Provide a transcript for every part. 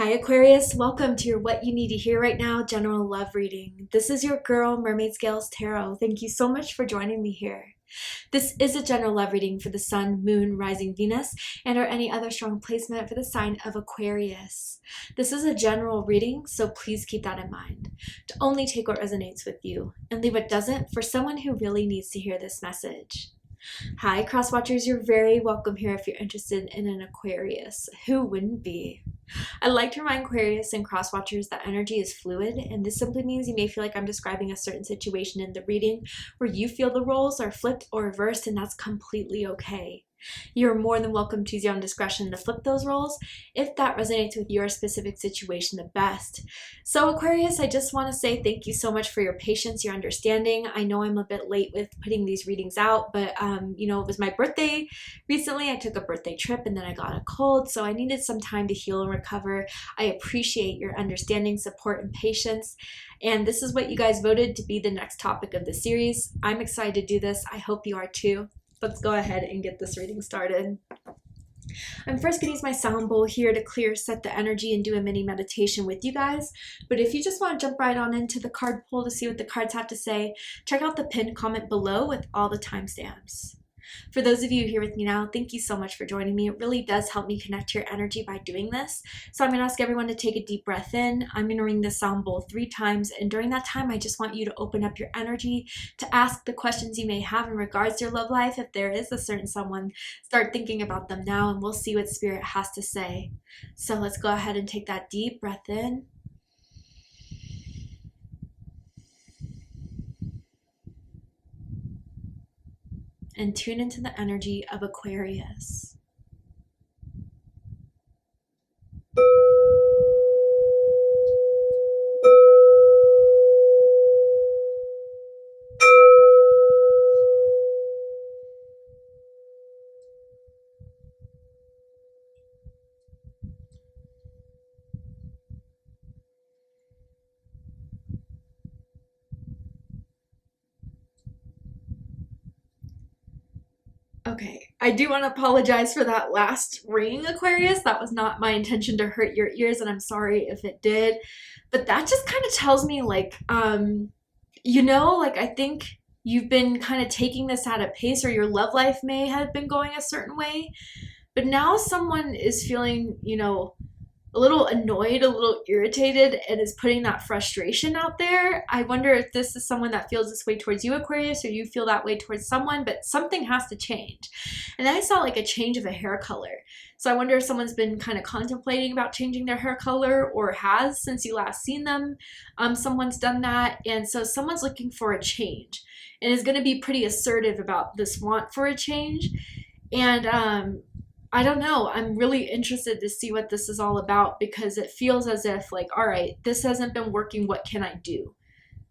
Hi Aquarius, welcome to your What You Need to Hear Right Now general love reading. This is your girl, Mermaid Scales Tarot. Thank you so much for joining me here. This is a general love reading for the Sun, Moon, Rising Venus, and or any other strong placement for the sign of Aquarius. This is a general reading, so please keep that in mind. To only take what resonates with you and leave what doesn't for someone who really needs to hear this message. Hi cross watchers, you're very welcome here if you're interested in an Aquarius. Who wouldn't be? I like to remind Aquarius and cross watchers that energy is fluid, and this simply means you may feel like I'm describing a certain situation in the reading where you feel the roles are flipped or reversed, and that's completely okay. You're more than welcome to use your own discretion to flip those roles if that resonates with your specific situation the best. So Aquarius, I just want to say thank you so much for your patience, your understanding. I know I'm a bit late with putting these readings out, but it was my birthday recently. I took a birthday trip and then I got a cold, so I needed some time to heal and recover. I appreciate your understanding, support, and patience. And this is what you guys voted to be the next topic of the series. I'm excited to do this. I hope you are too. Let's go ahead and get this reading started. I'm first going to use my sound bowl here to clear, set the energy, and do a mini meditation with you guys. But if you just want to jump right on into the card pull to see what the cards have to say, check out the pinned comment below with all the timestamps. For those of you here with me now, thank you so much for joining me. It really does help me connect to your energy by doing this. So I'm going to ask everyone to take a deep breath in. I'm going to ring the sound bowl 3 times, and during that time, I just want you to open up your energy to ask the questions you may have in regards to your love life. If there is a certain someone, start thinking about them now, and we'll see what Spirit has to say. So let's go ahead and take that deep breath in. And tune into the energy of Aquarius. Okay, I do want to apologize for that last ring, Aquarius. That was not my intention to hurt your ears, and I'm sorry if it did. But that just kind of tells me, I think you've been kind of taking this at a pace, or your love life may have been going a certain way. But now someone is feeling, a little annoyed, a little irritated, and is putting that frustration out there. I wonder if this is someone that feels this way towards you, Aquarius, or you feel that way towards someone, but something has to change. And then I saw like a change of a hair color. So I wonder if someone's been kind of contemplating about changing their hair color, or has since you last seen them. Someone's done that. And so someone's looking for a change and is going to be pretty assertive about this want for a change. And I don't know. I'm really interested to see what this is all about, because it feels as if all right, this hasn't been working. What can I do?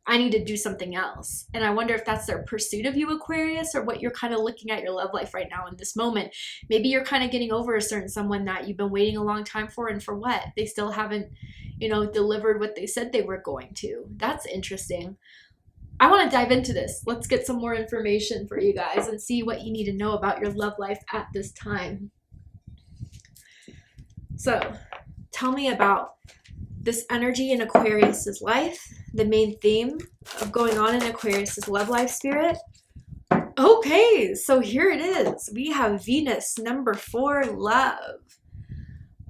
I need to do something else. And I wonder if that's their pursuit of you, Aquarius, or what you're kind of looking at your love life right now in this moment. Maybe you're kind of getting over a certain someone that you've been waiting a long time for, and for what? They still haven't, delivered what they said they were going to. That's interesting. I want to dive into this. Let's get some more information for you guys and see what you need to know about your love life at this time. So tell me about this energy in Aquarius's life, the main theme of going on in Aquarius's love life, Spirit. Okay, so here it is. We have Venus, number 4, love.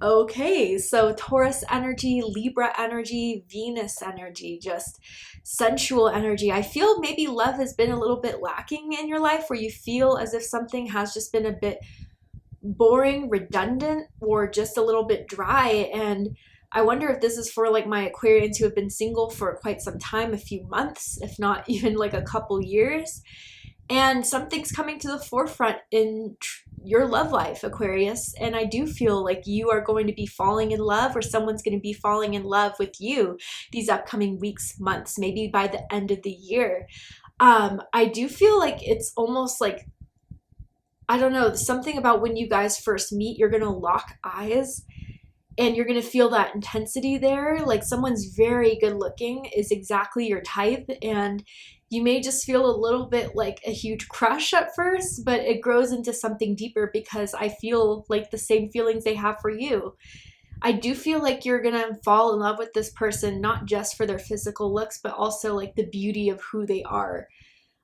Okay, so Taurus energy, Libra energy, Venus energy, just sensual energy. I feel maybe love has been a little bit lacking in your life, where you feel as if something has just been a bit boring, redundant, or just a little bit dry. And I wonder if this is for my Aquarians who have been single for quite some time, a few months, if not even a couple years. And something's coming to the forefront in your love life, Aquarius. And I do feel like you are going to be falling in love, or someone's going to be falling in love with you these upcoming weeks, months, maybe by the end of the year. I do feel like it's almost I don't know, something about when you guys first meet, you're going to lock eyes and you're going to feel that intensity there. Like someone's very good looking, is exactly your type, and you may just feel a little bit like a huge crush at first, but it grows into something deeper, because I feel like the same feelings they have for you. I do feel like you're gonna fall in love with this person, not just for their physical looks, but also like the beauty of who they are.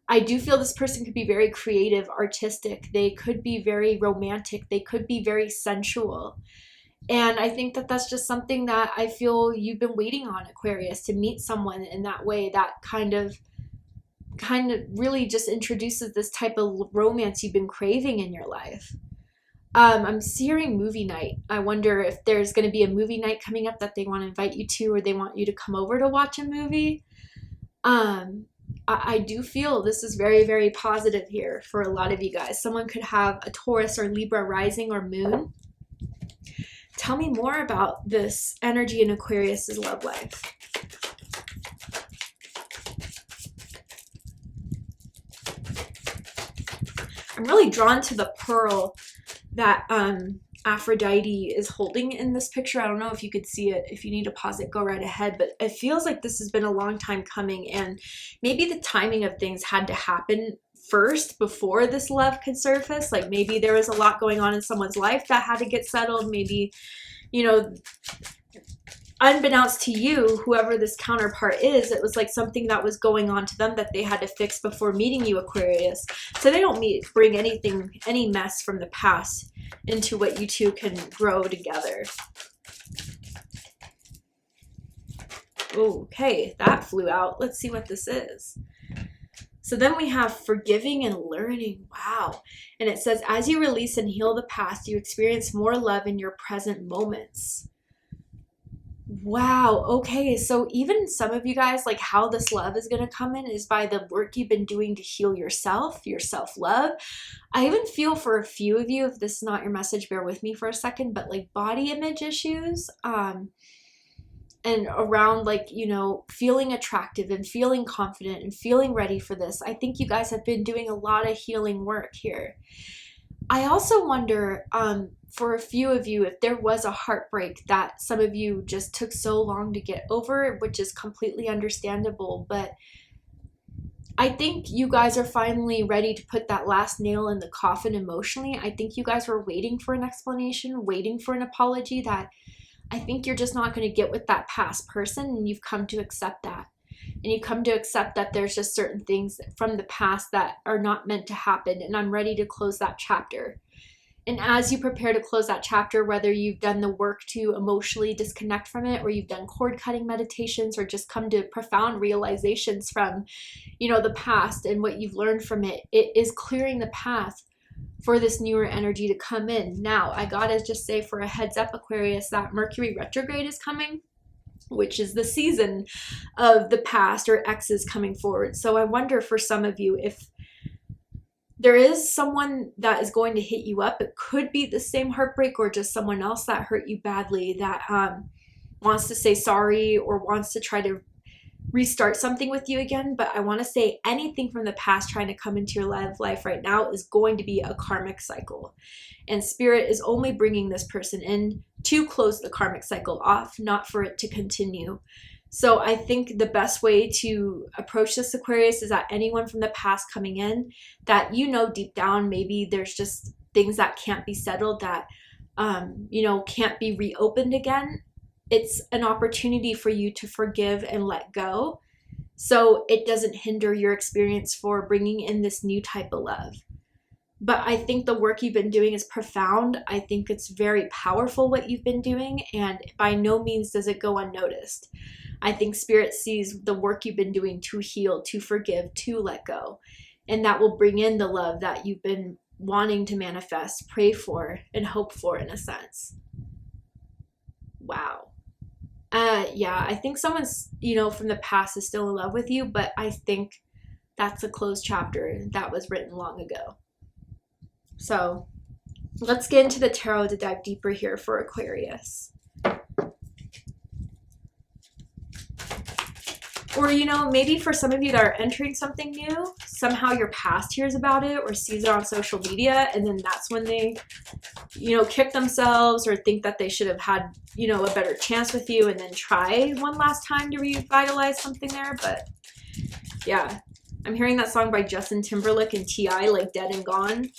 I do feel this person could be very creative, artistic. They could be very romantic. They could be very sensual. And I think that that's just something that I feel you've been waiting on, Aquarius, to meet someone in that way that kind of really just introduces this type of romance you've been craving in your life. I'm hearing movie night. I wonder if there's going to be a movie night coming up that they want to invite you to, or they want you to come over to watch a movie. I do feel this is very, very positive here for a lot of you guys. Someone could have a Taurus or Libra rising or moon. Tell me more about this energy in Aquarius's love life. I'm really drawn to the pearl that Aphrodite is holding in this picture. I don't know if you could see it. If you need to pause it, go right ahead. But it feels like this has been a long time coming, and maybe the timing of things had to happen first before this love could surface. Like maybe there was a lot going on in someone's life that had to get settled. Maybe, you know, unbeknownst to you, whoever this counterpart is, it was like something that was going on to them that they had to fix before meeting you, Aquarius. So they don't bring any mess from the past into what you two can grow together. Okay, that flew out. Let's see what this is. So then we have forgiving and learning. Wow. And it says, as you release and heal the past, you experience more love in your present moments. Wow. Okay. So even some of you guys, like how this love is going to come in is by the work you've been doing to heal yourself, your self-love. I even feel for a few of you, if this is not your message, bear with me for a second, but like body image issues, and around like, you know, feeling attractive and feeling confident and feeling ready for this. I think you guys have been doing a lot of healing work here. I also wonder, for a few of you, if there was a heartbreak that some of you just took so long to get over, which is completely understandable, but I think you guys are finally ready to put that last nail in the coffin emotionally. I think you guys were waiting for an explanation, waiting for an apology that I think you're just not going to get with that past person, and you've come to accept that. And you come to accept that there's just certain things from the past that are not meant to happen, and I'm ready to close that chapter. And as you prepare to close that chapter, whether you've done the work to emotionally disconnect from it, or you've done cord cutting meditations, or just come to profound realizations from, you know, the past and what you've learned from it, it is clearing the path for this newer energy to come in. Now, I gotta just say for a heads up, Aquarius, that Mercury retrograde is coming, which is the season of the past or exes coming forward. So I wonder for some of you, if there is someone that is going to hit you up, it could be the same heartbreak or just someone else that hurt you badly that wants to say sorry or wants to try to restart something with you again. But I want to say anything from the past trying to come into your life right now is going to be a karmic cycle. And Spirit is only bringing this person in to close the karmic cycle off, not for it to continue. So I think the best way to approach this, Aquarius, is that anyone from the past coming in that, you know, deep down, maybe there's just things that can't be settled, that, you know, can't be reopened again. It's an opportunity for you to forgive and let go, so it doesn't hinder your experience for bringing in this new type of love. But I think the work you've been doing is profound. I think it's very powerful what you've been doing, and by no means does it go unnoticed. I think Spirit sees the work you've been doing to heal, to forgive, to let go, and that will bring in the love that you've been wanting to manifest, pray for, and hope for, in a sense. Wow. Yeah, I think someone's, you know, from the past is still in love with you, but I think that's a closed chapter that was written long ago. So let's get into the tarot to dive deeper here for Aquarius. Or, you know, maybe for some of you that are entering something new, somehow your past hears about it or sees it on social media, and then that's when they, you know, kick themselves or think that they should have had, you know, a better chance with you and then try one last time to revitalize something there. But yeah, I'm hearing that song by Justin Timberlake and T.I., like Dead and Gone.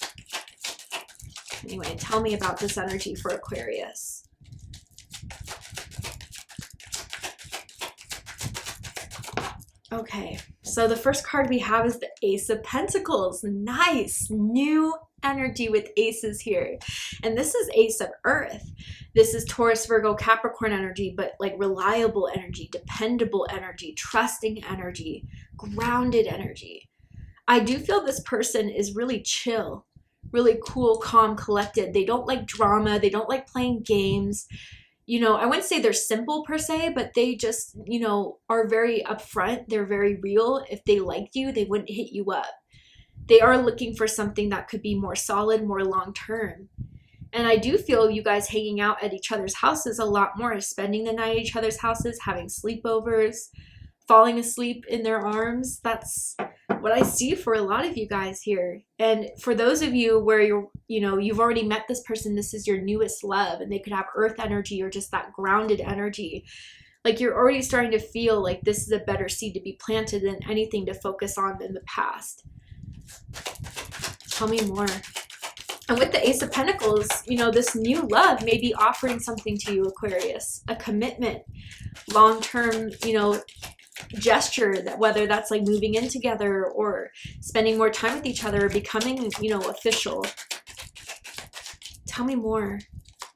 Anyway, tell me about this energy for Aquarius. Okay, so the first card we have is the Ace of Pentacles. Nice, new energy with aces here. And this is Ace of Earth. This is Taurus, Virgo, Capricorn energy, but like reliable energy, dependable energy, trusting energy, grounded energy. I do feel this person is really chill, really cool, calm, collected. They don't like drama. They don't like playing games. You know, I wouldn't say they're simple per se, but they just, you know, are very upfront. They're very real. If they liked you, they wouldn't hit you up. They are looking for something that could be more solid, more long-term. And I do feel you guys hanging out at each other's houses a lot more, spending the night at each other's houses, having sleepovers, falling asleep in their arms. That's what I see for a lot of you guys here. And for those of you where you've already met this person, this is your newest love, and they could have earth energy or just that grounded energy. Like you're already starting to feel like this is a better seed to be planted than anything to focus on in the past. Tell me more. And with the Ace of Pentacles, you know, this new love may be offering something to you, Aquarius, a commitment, long-term, you know, gesture, that whether that's like moving in together or spending more time with each other or becoming, you know, official. Tell me more.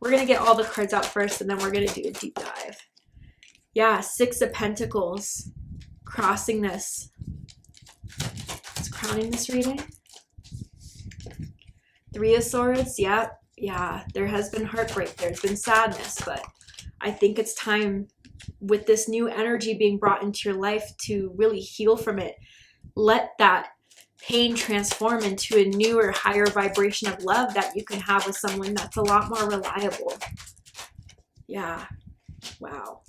We're going to get all the cards out first and then we're going to do a deep dive. Yeah, Six of Pentacles, crossing this. It's crowning this reading. Three of Swords, yeah, there has been heartbreak, there's been sadness, but I think it's time with this new energy being brought into your life to really heal from it. Let that pain transform into a newer, higher vibration of love that you can have with someone that's a lot more reliable. Yeah, wow.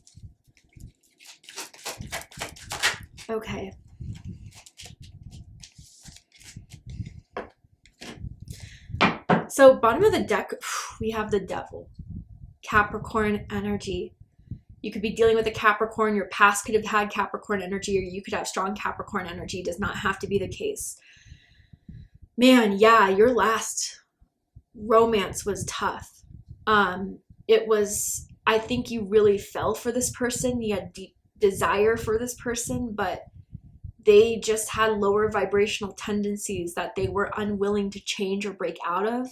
Okay. So bottom of the deck, we have the Devil. Capricorn energy. You could be dealing with a Capricorn. Your past could have had Capricorn energy, or you could have strong Capricorn energy. It does not have to be the case. Man, yeah, your last romance was tough. It was, I think you really fell for this person. You had deep desire for this person, but they just had lower vibrational tendencies that they were unwilling to change or break out of.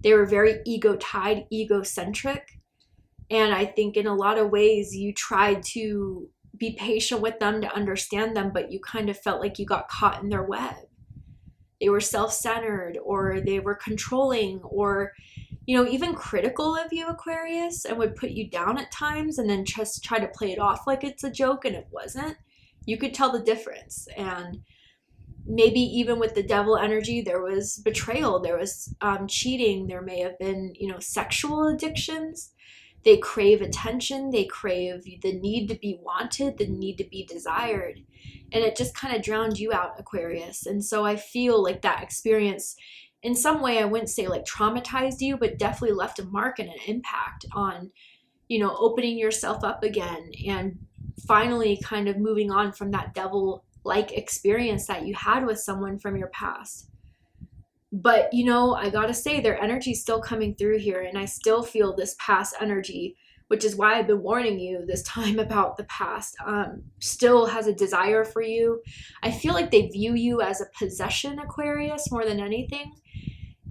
They were very ego-tied, egocentric. And I think in a lot of ways you tried to be patient with them to understand them, but you kind of felt like you got caught in their web. They were self-centered, or they were controlling, or, you know, even critical of you, Aquarius, and would put you down at times and then just try to play it off like it's a joke, and it wasn't. You could tell the difference. And maybe even with the Devil energy, there was betrayal, there was cheating, there may have been, you know, sexual addictions. They crave attention, they crave the need to be wanted, the need to be desired. And it just kind of drowned you out, Aquarius. And so I feel like that experience, in some way, I wouldn't say like traumatized you, but definitely left a mark and an impact on, you know, opening yourself up again and finally kind of moving on from that devil-like experience that you had with someone from your past. But, you know, I gotta say, their energy is still coming through here, and I still feel this past energy, which is why I've been warning you this time about the past, still has a desire for you. I feel like they view you as a possession, Aquarius, more than anything.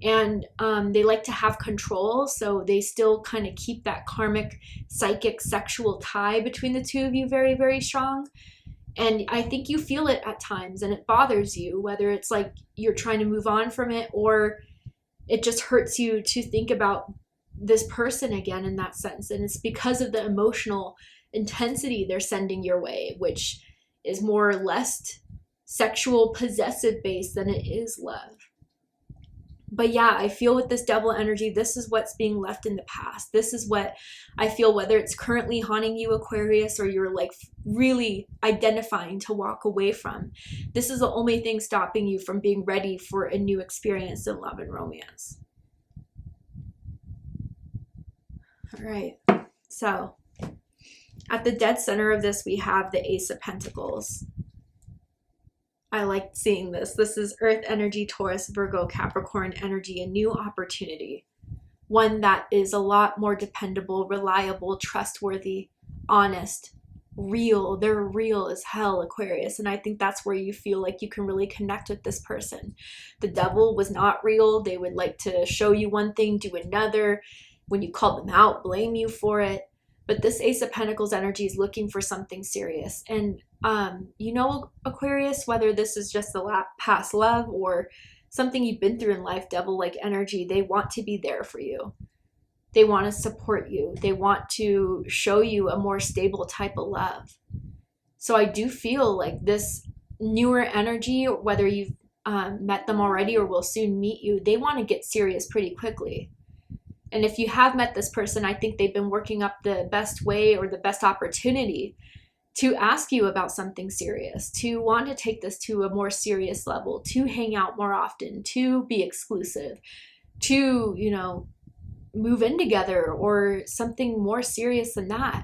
And they like to have control, so they still kind of keep that karmic, psychic, sexual tie between the two of you very, very strong. And I think you feel it at times, and it bothers you, whether it's like you're trying to move on from it, or it just hurts you to think about this person again in that sense. And it's because of the emotional intensity they're sending your way, which is more or less sexual, possessive based than it is love. But yeah, I feel with this Devil energy, this is what's being left in the past. This is what I feel, whether it's currently haunting you, Aquarius, or you're like really identifying to walk away from. This is the only thing stopping you from being ready for a new experience in love and romance. All right, so at the dead center of this, we have the Ace of Pentacles. I like seeing this. This is Earth energy, Taurus, Virgo, Capricorn energy, a new opportunity. One that is a lot more dependable, reliable, trustworthy, honest, real. They're real as hell, Aquarius. And I think that's where you feel like you can really connect with this person. The devil was not real. They would like to show you one thing, do another. When you call them out, blame you for it. But this Ace of Pentacles energy is looking for something serious. And, you know, Aquarius, whether this is just the past love or something you've been through in life, devil-like energy, they want to be there for you. They want to support you. They want to show you a more stable type of love. So I do feel like this newer energy, whether you've met them already or will soon meet you, they want to get serious pretty quickly. And if you have met this person, I think they've been working up the best way or the best opportunity to ask you about something serious, to want to take this to a more serious level, to hang out more often, to be exclusive, to, you know, move in together or something more serious than that.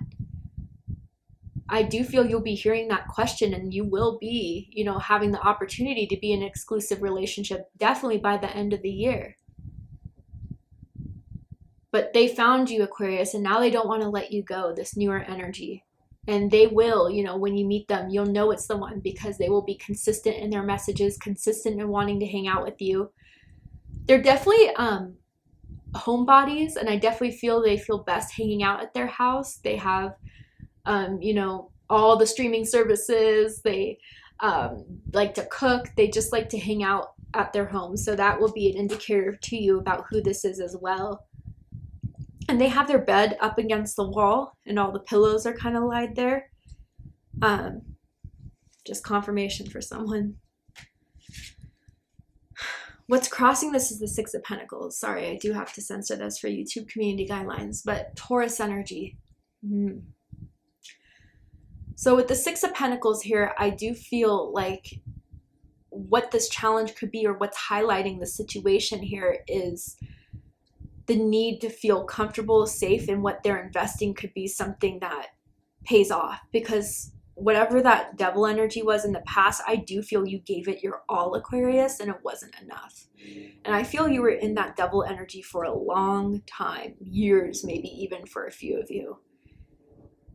I do feel you'll be hearing that question, and you will be, you know, having the opportunity to be in an exclusive relationship definitely by the end of the year. But they found you, Aquarius, and now they don't want to let you go, this newer energy. And they will, you know, when you meet them, you'll know it's the one because they will be consistent in their messages, consistent in wanting to hang out with you. They're definitely homebodies, and I definitely feel they feel best hanging out at their house. They have, you know, all the streaming services. They like to cook. They just like to hang out at their home. So that will be an indicator to you about who this is as well. And they have their bed up against the wall, and all the pillows are kind of laid there. Just confirmation for someone. What's crossing this is the Six of Pentacles. Sorry, I do have to censor this for YouTube community guidelines, but Taurus energy. So with the Six of Pentacles here, I do feel like what this challenge could be, or what's highlighting the situation here, is the need to feel comfortable, safe in what they're investing could be something that pays off. Because whatever that devil energy was in the past, I do feel you gave it your all, Aquarius, and it wasn't enough. And I feel you were in that devil energy for a long time, years, maybe even for a few of you.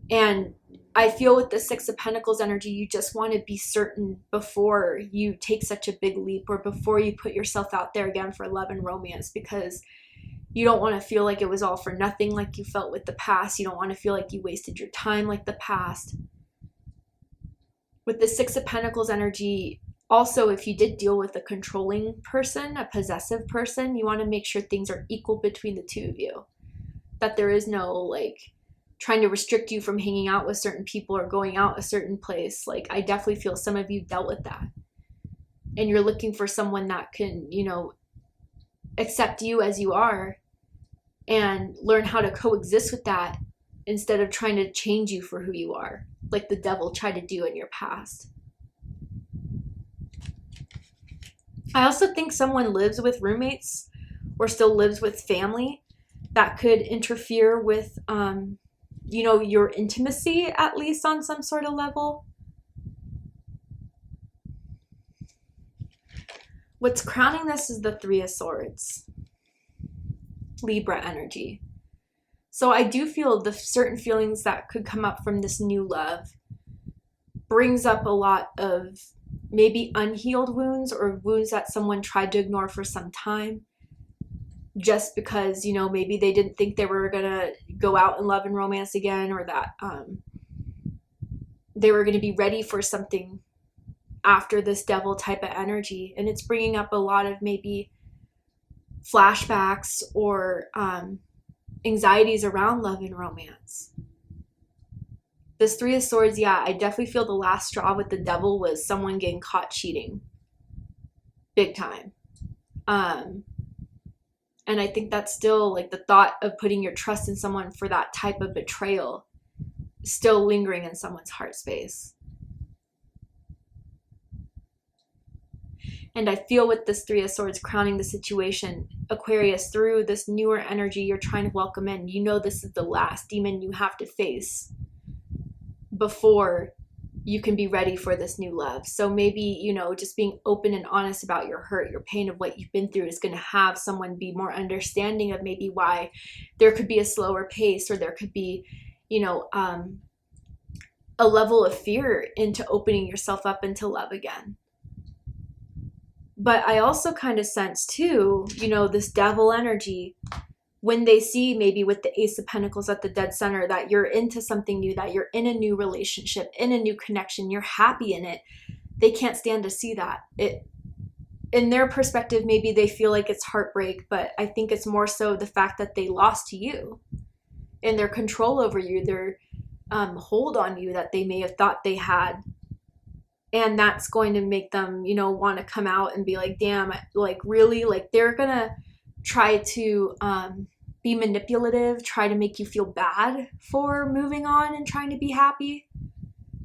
And I feel with the Six of Pentacles energy, you just want to be certain before you take such a big leap, or before you put yourself out there again for love and romance, because you don't want to feel like it was all for nothing like you felt with the past. You don't want to feel like you wasted your time like the past. With the Six of Pentacles energy, also, if you did deal with a controlling person, a possessive person, you want to make sure things are equal between the two of you. That there is no, like, trying to restrict you from hanging out with certain people or going out a certain place. Like, I definitely feel some of you dealt with that. And you're looking for someone that can, you know, accept you as you are and learn how to coexist with that, instead of trying to change you for who you are, like the devil tried to do in your past. I also think someone lives with roommates or still lives with family that could interfere with, you know, your intimacy, at least on some sort of level. What's crowning this is the Three of Swords, Libra energy. So I do feel the certain feelings that could come up from this new love brings up a lot of maybe unhealed wounds, or wounds that someone tried to ignore for some time, just because, you know, maybe they didn't think they were gonna go out in love and romance again, or that they were gonna be ready for something after this devil type of energy. And it's bringing up a lot of maybe flashbacks or anxieties around love and romance. This Three of Swords, yeah, I definitely feel the last straw with the devil was someone getting caught cheating. Big time. And I think that's still, like, the thought of putting your trust in someone for that type of betrayal still lingering in someone's heart space. And I feel with this Three of Swords crowning the situation, Aquarius, through this newer energy you're trying to welcome in, you know this is the last demon you have to face before you can be ready for this new love. So maybe, you know, just being open and honest about your hurt, your pain of what you've been through is going to have someone be more understanding of maybe why there could be a slower pace, or there could be, you know, a level of fear into opening yourself up into love again. But I also kind of sense too, you know, this devil energy, when they see maybe with the Ace of Pentacles at the dead center that you're into something new, that you're in a new relationship, in a new connection, you're happy in it, they can't stand to see that. In their perspective, maybe they feel like it's heartbreak, but I think it's more so the fact that they lost to you and their control over you, their hold on you that they may have thought they had. And that's going to make them, you know, want to come out and be like, damn, like really, like they're going to try to be manipulative, try to make you feel bad for moving on and trying to be happy.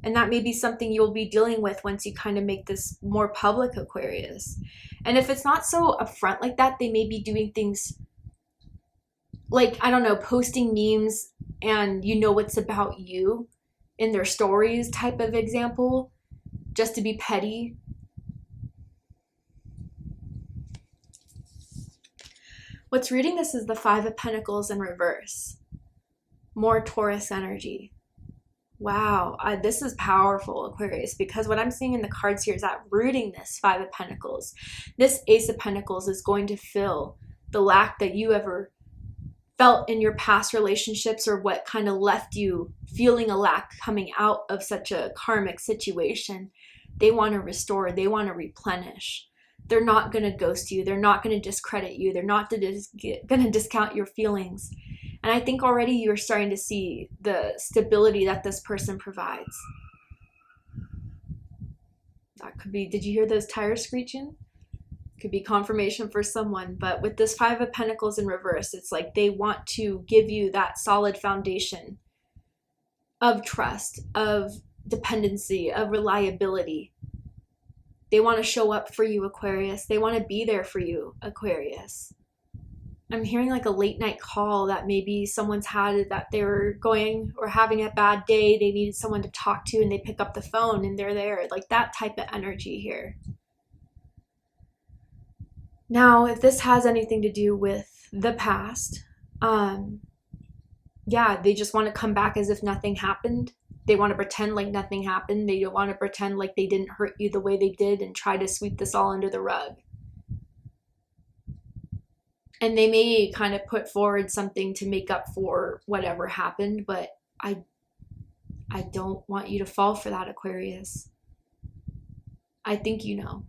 And that may be something you'll be dealing with once you kind of make this more public, Aquarius. And if it's not so upfront like that, they may be doing things like, I don't know, posting memes and you know it's about you in their stories type of example, just to be petty. What's reading this is the Five of Pentacles in reverse. More Taurus energy. Wow, this is powerful, Aquarius, because what I'm seeing in the cards here is that rooting this Five of Pentacles, this Ace of Pentacles is going to fill the lack that you ever felt in your past relationships, or what kind of left you feeling a lack coming out of such a karmic situation. They want to restore, they want to replenish. They're not going to ghost you. They're not going to discredit you. They're not going to discount your feelings. And I think already you're starting to see the stability that this person provides. That could be, did you hear those tires screeching? Could be confirmation for someone. But with this Five of Pentacles in reverse, it's like they want to give you that solid foundation of trust, of dependency, of reliability. They want to show up for you, Aquarius. They want to be there for you, Aquarius. I'm hearing like a late night call that maybe someone's had, that they were going or having a bad day. They needed someone to talk to and they pick up the phone and they're there. Like that type of energy here. Now, if this has anything to do with the past, yeah, they just want to come back as if nothing happened. They want to pretend like nothing happened. They don't want to pretend like they didn't hurt you the way they did and try to sweep this all under the rug. And they may kind of put forward something to make up for whatever happened, but I don't want you to fall for that, Aquarius. I think you know,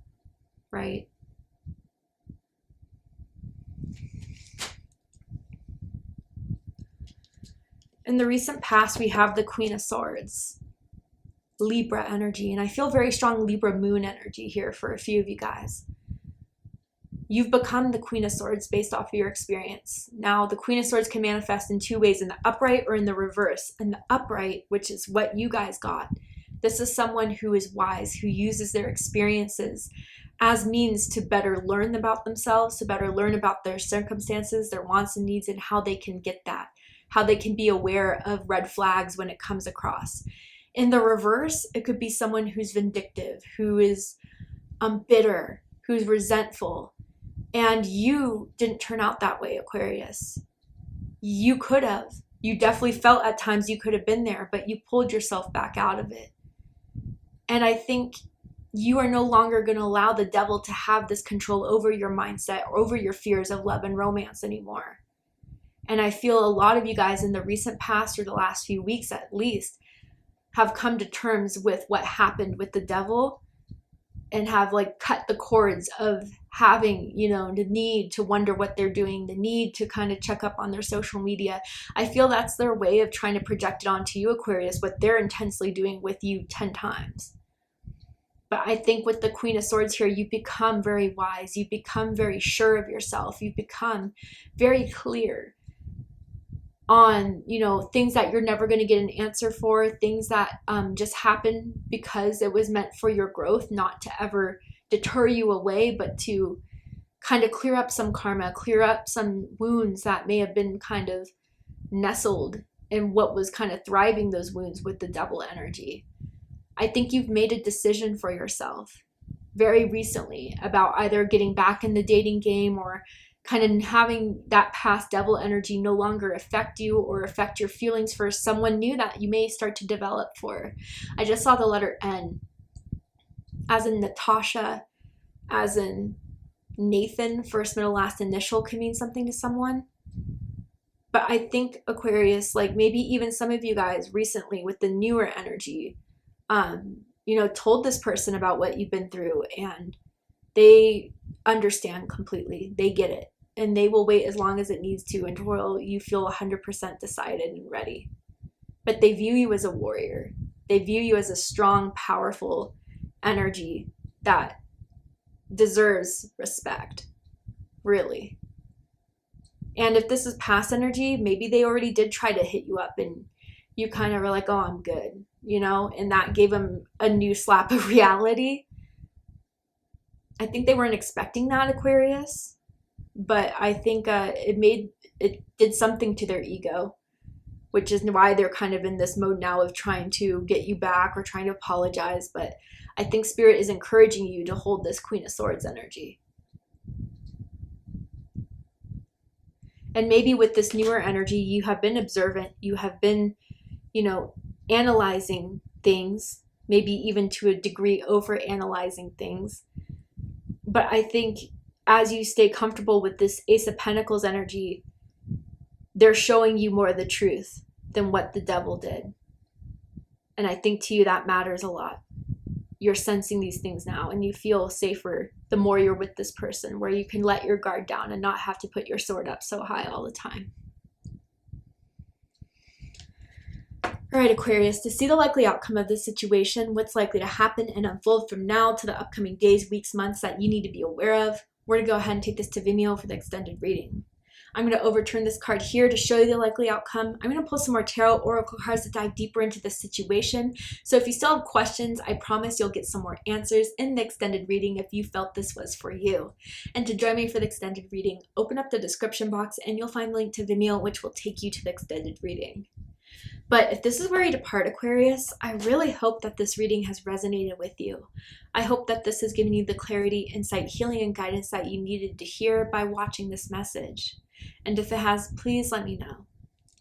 right? In the recent past, we have the Queen of Swords, Libra energy, and I feel very strong Libra moon energy here for a few of you guys. You've become the Queen of Swords based off of your experience. Now, the Queen of Swords can manifest in two ways, in the upright or in the reverse. In the upright, which is what you guys got, this is someone who is wise, who uses their experiences as means to better learn about themselves, to better learn about their circumstances, their wants and needs, and how they can get that, how they can be aware of red flags when it comes across. In the reverse, it could be someone who's vindictive, who is bitter, who's resentful. And you didn't turn out that way, Aquarius. You could have. You definitely felt at times you could have been there, but you pulled yourself back out of it. And I think you are no longer going to allow the devil to have this control over your mindset or over your fears of love and romance anymore. And I feel a lot of you guys in the recent past, or the last few weeks at least, have come to terms with what happened with the devil and have like cut the cords of having, you know, the need to wonder what they're doing, the need to kind of check up on their social media. I feel that's their way of trying to project it onto you, Aquarius, what they're intensely doing with you 10 times. But I think with the Queen of Swords here, you become very wise. You become very sure of yourself. You become very clear on, you know, things that you're never going to get an answer for, things that just happen because it was meant for your growth, not to ever deter you away, but to kind of clear up some karma, clear up some wounds that may have been kind of nestled in what was kind of thriving those wounds with the devil energy. I think you've made a decision for yourself very recently about either getting back in the dating game or kind of having that past devil energy no longer affect you or affect your feelings for someone new that you may start to develop for. I just saw the letter N, as in Natasha, as in Nathan, first, middle, last initial can mean something to someone. But I think Aquarius, like maybe even some of you guys recently with the newer energy, you know, told this person about what you've been through and they understand completely. They get it. And they will wait as long as it needs to until you feel 100% decided and ready. But they view you as a warrior. They view you as a strong, powerful energy that deserves respect, really. And if this is past energy, maybe they already did try to hit you up and you kind of were like, oh, I'm good, you know, and that gave them a new slap of reality. I think they weren't expecting that, Aquarius. But I think it did something to their ego, which is why they're kind of in this mode now of trying to get you back or trying to apologize. But I think Spirit is encouraging you to hold this Queen of Swords energy. And maybe with this newer energy, you have been observant, you have been, you know, analyzing things, maybe even to a degree over analyzing things. But I think as you stay comfortable with this Ace of Pentacles energy, they're showing you more of the truth than what the devil did. And I think to you that matters a lot. You're sensing these things now and you feel safer the more you're with this person, where you can let your guard down and not have to put your sword up so high all the time. All right, Aquarius, to see the likely outcome of this situation, what's likely to happen and unfold from now to the upcoming days, weeks, months that you need to be aware of, we're going to go ahead and take this to Vimeo for the extended reading. I'm going to overturn this card here to show you the likely outcome. I'm going to pull some more tarot oracle cards to dive deeper into this situation. So if you still have questions, I promise you'll get some more answers in the extended reading if you felt this was for you. And to join me for the extended reading, open up the description box and you'll find the link to Vimeo, which will take you to the extended reading. But if this is where you depart, Aquarius, I really hope that this reading has resonated with you. I hope that this has given you the clarity, insight, healing, and guidance that you needed to hear by watching this message. And if it has, please let me know.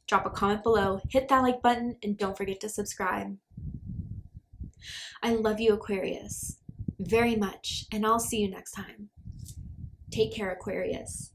Drop a comment below, hit that like button, and don't forget to subscribe. I love you, Aquarius, very much, and I'll see you next time. Take care, Aquarius.